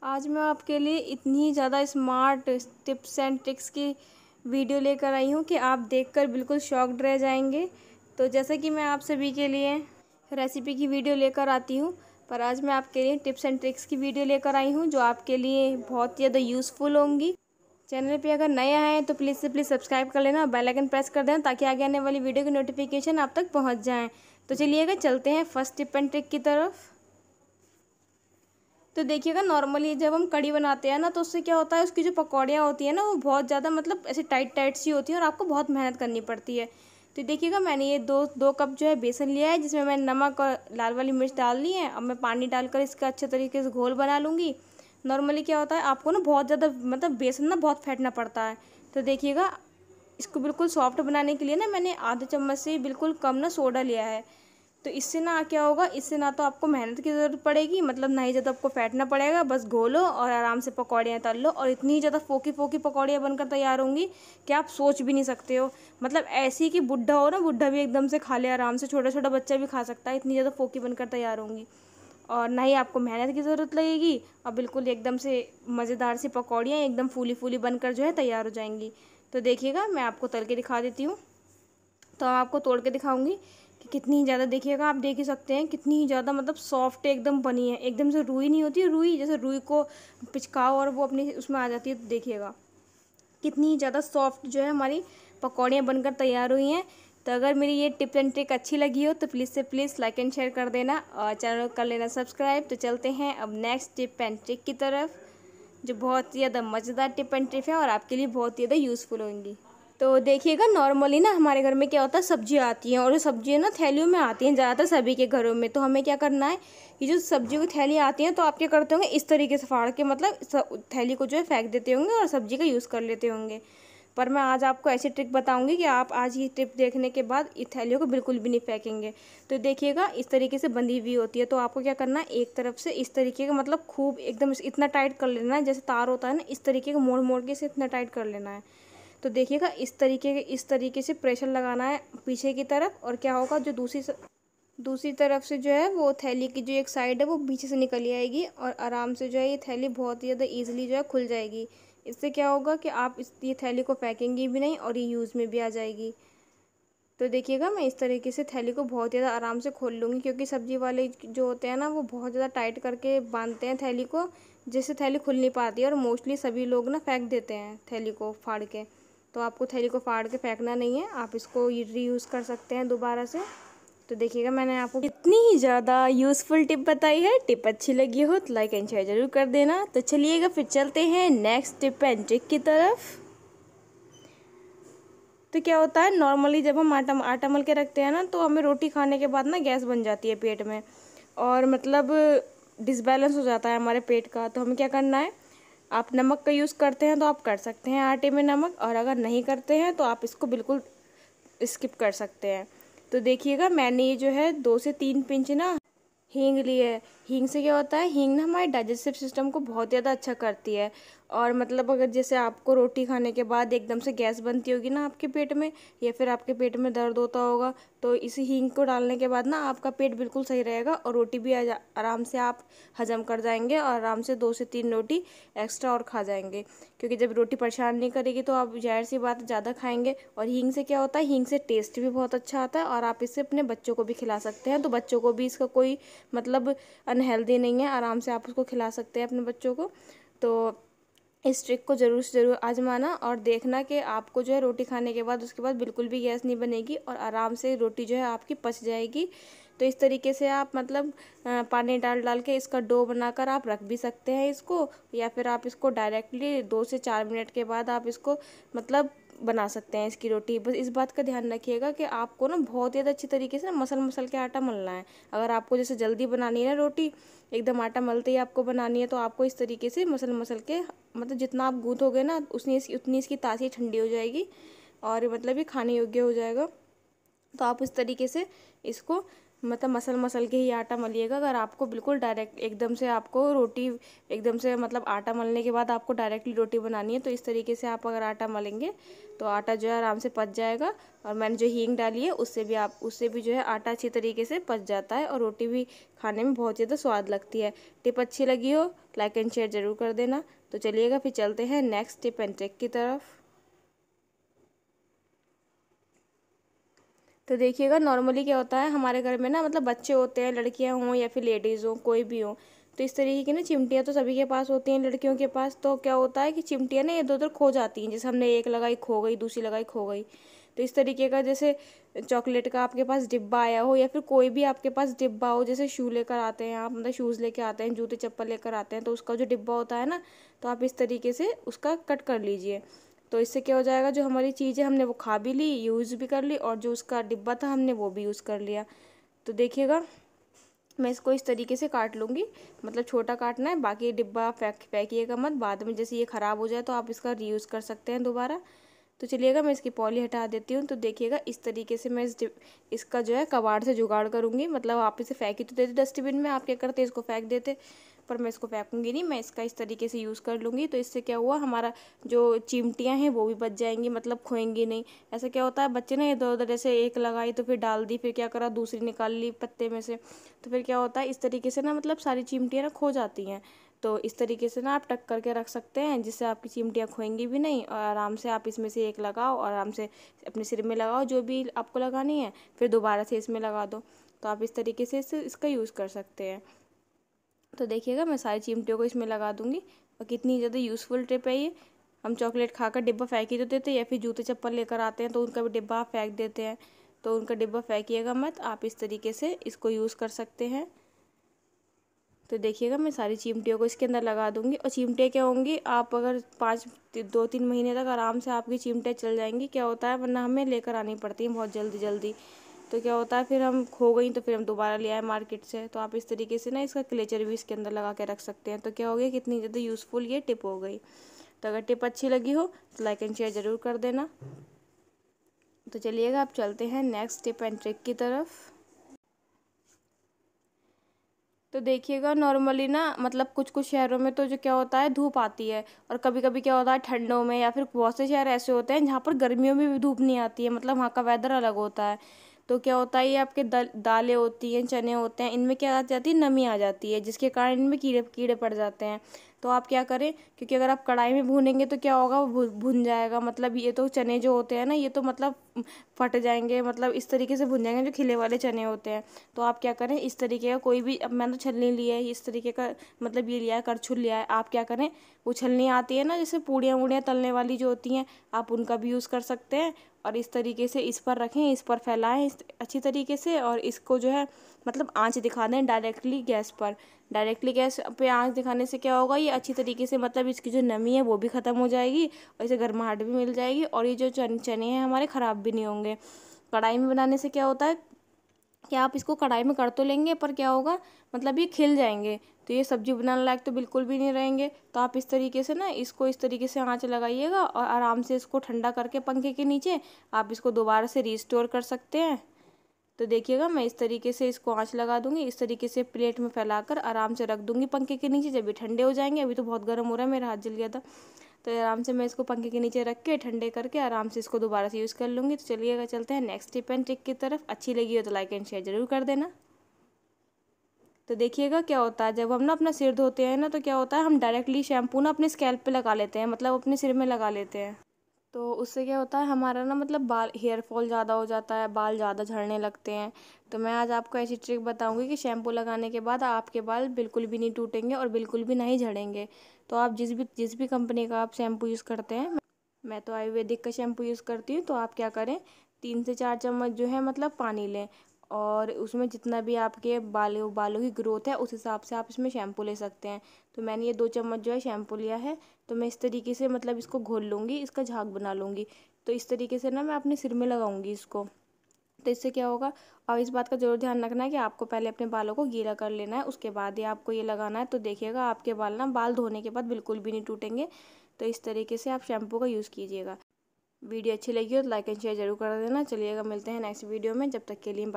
आज मैं आपके लिए इतनी ज़्यादा स्मार्ट टिप्स एंड ट्रिक्स की वीडियो लेकर आई हूँ कि आप देखकर बिल्कुल शॉक्ड रह जाएंगे। तो जैसा कि मैं आप सभी के लिए रेसिपी की वीडियो लेकर आती हूँ, पर आज मैं आपके लिए टिप्स एंड ट्रिक्स की वीडियो लेकर आई हूँ जो आपके लिए बहुत ही ज़्यादा यूज़फुल होंगी। चैनल पे अगर नया है तो प्लीज़ से प्लीज़ सब्सक्राइब कर लेना, बेल आइकन प्रेस कर देना ताकि आगे आने वाली वीडियो की नोटिफिकेशन आप तक पहुँच जाएँ। तो चलिएगा चलते हैं फर्स्ट टिप एंड ट्रिक की तरफ। तो देखिएगा, नॉर्मली जब हम कढ़ी बनाते हैं ना तो उससे क्या होता है, उसकी जो पकौड़ियाँ होती हैं ना वो बहुत ज़्यादा मतलब ऐसे टाइट टाइट सी होती हैं और आपको बहुत मेहनत करनी पड़ती है। तो देखिएगा, मैंने ये दो कप जो है बेसन लिया है जिसमें मैंने नमक और लाल वाली मिर्च डाल ली है। अब मैं पानी डालकर इसका अच्छे तरीके से घोल बना लूँगी। नॉर्मली क्या होता है, आपको ना बहुत ज़्यादा मतलब बेसन ना बहुत फेंटना पड़ता है। तो देखिएगा, इसको बिल्कुल सॉफ्ट बनाने के लिए ना मैंने आधे चम्मच से बिल्कुल कम ना सोडा लिया है। तो इससे ना क्या होगा, इससे ना तो आपको मेहनत की ज़रूरत पड़ेगी, मतलब ना ही ज़्यादा आपको फैटना पड़ेगा, बस घोलो और आराम से पकौड़ियाँ तल लो और इतनी ज़्यादा फोकी फोकी पकौड़ियाँ बनकर तैयार होंगी कि आप सोच भी नहीं सकते हो। मतलब ऐसी कि बुढ़ा हो ना, बुढ़ा भी एकदम से खा ले आराम से, छोटा छोटा बच्चा भी खा सकता है, इतनी ज़्यादा फोकी बनकर तैयार होंगी। और ना ही आपको मेहनत की ज़रूरत लगेगी और बिल्कुल एकदम से मज़ेदार सी पकौड़ियाँ एकदम फूली फूली बनकर जो है तैयार हो जाएंगी। तो देखिएगा, मैं आपको तल के दिखा देती हूँ। तो आपको तोड़ के दिखाऊंगी कि कितनी ज़्यादा, देखिएगा आप देख ही सकते हैं कितनी ही ज़्यादा मतलब सॉफ्ट एकदम बनी है। एकदम से रुई नहीं होती है, रुई जैसे रुई को पिचकाओ और वो अपनी उसमें आ जाती है। तो देखिएगा कितनी ज़्यादा सॉफ्ट जो है हमारी पकौड़ियाँ बनकर तैयार हुई हैं। तो अगर मेरी ये टिप एंड ट्रिक अच्छी लगी हो तो प्लीज़ से प्लीज़ लाइक एंड शेयर कर देना और चैनल को कर लेना सब्सक्राइब। तो चलते हैं अब नेक्स्ट टिप एंड ट्रिक की तरफ, जो बहुत ही ज़्यादा मज़ेदार टिप एंड ट्रिक है और आपके लिए बहुत ही ज़्यादा यूज़फुल होंगी। तो देखिएगा, नॉर्मली ना हमारे घर में क्या होता है, सब्जियाँ आती हैं और ये सब्जियाँ ना थैलियों में आती हैं ज़्यादातर सभी के घरों में। तो हमें क्या करना है, ये जो सब्जियों की थैलियाँ आती हैं तो आप क्या करते होंगे, इस तरीके से फाड़ के मतलब थैली को जो है फेंक देते होंगे और सब्जी का यूज़ कर लेते होंगे। पर मैं आज आपको ऐसी ट्रिक बताऊंगी कि आप आज ये टिप देखने के बाद इस थैलियों को बिल्कुल भी नहीं फेंकेंगे। तो देखिएगा, इस तरीके से बंधी हुई होती है। तो आपको क्या करना है, एक तरफ से इस तरीके का मतलब खूब एकदम इतना टाइट कर लेना है, जैसे तार होता है ना, इस तरीके का मोड़ मोड़ के इसे इतना टाइट कर लेना है। तो देखिएगा, इस तरीके से प्रेशर लगाना है पीछे की तरफ, और क्या होगा, जो दूसरी तरफ से जो है वो थैली की जो एक साइड है वो पीछे से निकल आएगी और आराम से जो है ये थैली बहुत ही ज़्यादा ईजिली जो है खुल जाएगी। इससे क्या होगा कि आप ये थैली को फेंकेंगे भी नहीं और ये यूज़ में भी आ जाएगी। तो देखिएगा, मैं इस तरीके से थैली को बहुत ज़्यादा आराम से खोल लूँगी, क्योंकि सब्जी वाले जो होते हैं ना वो बहुत ज़्यादा टाइट करके बांधते हैं थैली को, जिससे थैली खुल नहीं पाती है और मोस्टली सभी लोग ना फेंक देते हैं थैली को फाड़ के। तो आपको थैली को फाड़ के फेंकना नहीं है, आप इसको रीयूज़ कर सकते हैं दोबारा से। तो देखिएगा, मैंने आपको इतनी ही ज़्यादा यूज़फुल टिप बताई है। टिप अच्छी लगी हो तो लाइक एंड शेयर ज़रूर कर देना। तो चलिएगा फिर चलते हैं नेक्स्ट टिप एंड ट्रिक की तरफ। तो क्या होता है, नॉर्मली जब हम आटा मल के रखते हैं ना तो हमें रोटी खाने के बाद ना गैस बन जाती है पेट में, और मतलब डिसबैलेंस हो जाता है हमारे पेट का। तो हमें क्या करना है, आप नमक का यूज़ करते हैं तो आप कर सकते हैं आटे में नमक, और अगर नहीं करते हैं तो आप इसको बिल्कुल स्किप कर सकते हैं। तो देखिएगा, मैंने ये जो है 2 से 3 पिंच ना हींग ली है। हींग से क्या होता है, हींग ना हमारे डाइजेस्टिव सिस्टम को बहुत ज़्यादा अच्छा करती है। और मतलब अगर जैसे आपको रोटी खाने के बाद एकदम से गैस बनती होगी ना आपके पेट में, या फिर आपके पेट में दर्द होता होगा, तो इसी हींग को डालने के बाद ना आपका पेट बिल्कुल सही रहेगा और रोटी भी आराम से आप हजम कर जाएंगे और आराम से 2 से 3 रोटी एक्स्ट्रा और खा जाएंगे। क्योंकि जब रोटी परेशान नहीं करेगी तो आप जाहिर सी बात ज़्यादा खाएंगे। और हींग से क्या होता है, हींग से टेस्ट भी बहुत अच्छा आता है और आप इसे अपने बच्चों को भी खिला सकते हैं। तो बच्चों को भी इसका कोई मतलब अनहेल्दी नहीं है, आराम से आप उसको खिला सकते हैं अपने बच्चों को। तो इस ट्रिक को ज़रूर से ज़रूर आजमाना और देखना कि आपको जो है रोटी खाने के बाद उसके बाद बिल्कुल भी गैस नहीं बनेगी और आराम से रोटी जो है आपकी पच जाएगी। तो इस तरीके से आप मतलब पानी डाल डाल के इसका डो बनाकर आप रख भी सकते हैं इसको, या फिर आप इसको डायरेक्टली 2 से 4 मिनट के बाद आप इसको मतलब बना सकते हैं इसकी रोटी। बस इस बात का ध्यान रखिएगा कि आपको ना बहुत ज़्यादा अच्छी तरीके से ना मसल मसल के आटा मलना है। अगर आपको जैसे जल्दी बनानी है ना रोटी, एकदम आटा मलते ही आपको बनानी है, तो आपको इस तरीके से मसल मसल के मतलब जितना आप गूँथोगे ना उतनी इसकी तासी ठंडी हो जाएगी और मतलब ये खाने योग्य हो जाएगा। तो आप इस तरीके से इसको मतलब मसल मसल के ही आटा मलिएगा। अगर आपको बिल्कुल डायरेक्ट एकदम से आपको रोटी एकदम से मतलब आटा मलने के बाद आपको डायरेक्टली रोटी बनानी है, तो इस तरीके से आप अगर आटा मलेंगे तो आटा जो है आराम से पच जाएगा। और मैंने जो हींग डाली है उससे भी जो है आटा अच्छी तरीके से पच जाता है और रोटी भी खाने में बहुत ज़्यादा स्वाद लगती है। टिप अच्छी लगी हो लाइक एंड शेयर ज़रूर कर देना। तो चलिएगा फिर चलते हैं नेक्स्ट टिप एंड ट्रिक की तरफ। तो देखिएगा नॉर्मली क्या होता है हमारे घर में ना, मतलब बच्चे होते हैं, लड़कियां हों या फिर लेडीज़ हों, कोई भी हो, तो इस तरीके की ना चिमटियाँ तो सभी के पास होती हैं लड़कियों के पास। तो क्या होता है कि चिमटियाँ ना इधर उधर खो जाती हैं, जैसे हमने एक लगाई खो गई, दूसरी लगाई खो गई। तो इस तरीके का जैसे चॉकलेट का आपके पास डिब्बा आया हो या फिर कोई भी आपके पास डिब्बा हो, जैसे शू लेकर आते हैं आप, मतलब शूज़ लेके आते हैं, जूते चप्पल लेकर आते हैं, तो उसका जो डिब्बा होता है ना, तो आप इस तरीके से उसका कट कर लीजिए। तो इससे क्या हो जाएगा, जो हमारी चीज़ें हमने वो खा भी ली, यूज़ भी कर ली, और जो उसका डिब्बा था हमने वो भी यूज़ कर लिया। तो देखिएगा मैं इसको इस तरीके से काट लूँगी, मतलब छोटा काटना है, बाकी डिब्बा फेंकिएगा मत, बाद में जैसे ये ख़राब हो जाए तो आप इसका रीयूज़ कर सकते हैं दोबारा। तो चलिएगा मैं इसकी पॉली हटा देती हूँ। तो देखिएगा इस तरीके से मैं इसका जो है कबाड़ से जुगाड़ करूँगी। मतलब आप इसे फेंक ही तो देते डस्टबिन में, आप क्या करते इसको फेंक देते, पर मैं इसको फेंकूंगी नहीं, मैं इसका इस तरीके से यूज़ कर लूँगी। तो इससे क्या हुआ, हमारा जो चिमटियाँ हैं वो भी बच जाएंगी, मतलब खोएंगी नहीं। ऐसा क्या होता है बच्चे ना इधर उधर जैसे एक लगाई तो फिर डाल दी, फिर क्या करा दूसरी निकाल ली पत्ते में से, तो फिर क्या होता है इस तरीके से ना मतलब सारी चिमटियाँ ना खो जाती हैं। तो इस तरीके से ना आप टक करके रख सकते हैं, जिससे आपकी चिमटियाँ खोएंगी भी नहीं, और आराम से आप इसमें से एक लगाओ और आराम से अपने सिर में लगाओ जो भी आपको लगानी है, फिर दोबारा से इसमें लगा दो। तो आप इस तरीके से इसका यूज़ कर सकते हैं। तो देखिएगा मैं सारी चिमटियों को इसमें लगा दूंगी। और कितनी ज़्यादा यूज़फुल टिप है ये। हम चॉकलेट खाकर डिब्बा फेंक ही तो देते हैं, या फिर जूते चप्पल लेकर आते हैं तो उनका भी डिब्बा आप फेंक देते हैं, तो उनका डिब्बा फेंकिएगा मत, आप इस तरीके से इसको यूज़ कर सकते हैं। तो देखिएगा मैं सारी चिमटियों को इसके अंदर लगा दूंगी। और चिमटियाँ क्या होंगी, आप अगर 2-3 महीने तक आराम से आपकी चिमटियाँ चल जाएंगी। क्या होता है वरना हमें लेकर आनी पड़ती है बहुत जल्दी जल्दी, तो क्या होता है फिर हम खो गई तो फिर हम दोबारा ले आए मार्केट से। तो आप इस तरीके से ना इसका क्लेचर भी इसके अंदर लगा के रख सकते हैं। तो क्या हो गया, कितनी ज़्यादा यूज़फुल ये टिप हो गई। तो अगर टिप अच्छी लगी हो तो लाइक एंड शेयर ज़रूर कर देना। तो चलिएगा आप चलते हैं नेक्स्ट टिप एंड ट्रिक की तरफ। तो देखिएगा नॉर्मली ना मतलब कुछ कुछ शहरों में तो जो क्या होता है धूप आती है, और कभी कभी क्या होता है ठंडों में, या फिर बहुत से शहर ऐसे होते हैं जहाँ पर गर्मियों में भी धूप नहीं आती है, मतलब वहाँ का वेदर अलग होता है। तो क्या होता है ये आपके दालें होती हैं, चने होते हैं, इनमें क्या आ जाती है, नमी आ जाती है, जिसके कारण इनमें कीड़े कीड़े पड़ जाते हैं। तो आप क्या करें, क्योंकि अगर आप कढ़ाई में भूनेंगे तो क्या होगा, वो भुन जाएगा, मतलब ये तो चने जो होते हैं ना ये तो मतलब फट जाएंगे, मतलब इस तरीके से भुन जाएंगे जो खिले वाले चने होते हैं। तो आप क्या करें, इस तरीके का कोई भी, अब मैंने तो छलनी लिया है इस तरीके का, मतलब ये लिया है करछुल लिया है। आप क्या करें, वो छलनी आती है ना जैसे पूड़ियाँ वूड़ियाँ तलने वाली जो होती हैं, आप उनका भी यूज़ कर सकते हैं। और इस तरीके से इस पर रखें, इस पर फैलाएं अच्छी तरीके से, और इसको जो है मतलब आंच दिखा दें डायरेक्टली गैस पर। डायरेक्टली गैस पे आंच दिखाने से क्या होगा, ये अच्छी तरीके से मतलब इसकी जो नमी है वो भी ख़त्म हो जाएगी, और इसे गर्माहट भी मिल जाएगी, और ये जो चने हैं हमारे ख़राब भी नहीं होंगे। कढ़ाई में बनाने से क्या होता है कि आप इसको कढ़ाई में कर तो लेंगे, पर क्या होगा मतलब ये खिल जाएंगे, तो ये सब्जी बनाने लायक तो बिल्कुल भी नहीं रहेंगे। तो आप इस तरीके से ना इसको इस तरीके से आंच लगाइएगा, और आराम से इसको ठंडा करके पंखे के नीचे आप इसको दोबारा से रीस्टोर कर सकते हैं। तो देखिएगा मैं इस तरीके से इसको आंच लगा दूंगी, इस तरीके से प्लेट में फैलाकर आराम से रख दूंगी पंखे के नीचे। जब ये ठंडे हो जाएंगे, अभी तो बहुत गर्म हो रहा है, मेरा हाथ जल गया था, तो आराम से मैं इसको पंखे के नीचे रख के ठंडे करके आराम से इसको दोबारा से यूज़ कर लूँगी। तो चलिएगा चलते हैं नेक्स्ट टिप एंड ट्रिक की तरफ। अच्छी लगी हो तो लाइक एंड शेयर ज़रूर कर देना। तो देखिएगा क्या होता है, जब हम ना अपना सिर धोते हैं ना, तो क्या होता है हम डायरेक्टली शैम्पू ना अपने स्कैल्प पे लगा लेते हैं, मतलब अपने सिर में लगा लेते हैं। तो उससे क्या होता है हमारा ना मतलब बाल हेयर फॉल ज़्यादा हो जाता है, बाल ज़्यादा झड़ने लगते हैं। तो मैं आज आपको ऐसी ट्रिक बताऊंगी कि शैम्पू लगाने के बाद आपके बाल बिल्कुल भी नहीं टूटेंगे और बिल्कुल भी नहीं झड़ेंगे। तो आप जिस भी कंपनी का आप शैम्पू यूज़ करते हैं, मैं तो आयुर्वेदिक का शैम्पू यूज़ करती हूँ, तो आप क्या करें 3 से 4 चम्मच जो है मतलब पानी लें, और उसमें जितना भी आपके बालों की ग्रोथ है उस हिसाब से आप इसमें शैम्पू ले सकते हैं। तो मैंने ये 2 चम्मच जो है शैम्पू लिया है। तो मैं इस तरीके से मतलब इसको घोल लूँगी, इसका झाग बना लूँगी। तो इस तरीके से ना मैं अपने सिर में लगाऊंगी इसको। तो इससे क्या होगा, और इस बात का जरूर ध्यान रखना है कि आपको पहले अपने बालों को गीला कर लेना है, उसके बाद ही आपको ये लगाना है। तो देखिएगा आपके बाल धोने के बाद बिल्कुल भी नहीं टूटेंगे। तो इस तरीके से आप शैम्पू का यूज़ कीजिएगा। वीडियो अच्छी लगी हो तो लाइक एंड शेयर जरूर कर देना। चलिएगा मिलते हैं नेक्स्ट वीडियो में, जब तक के लिए बाय।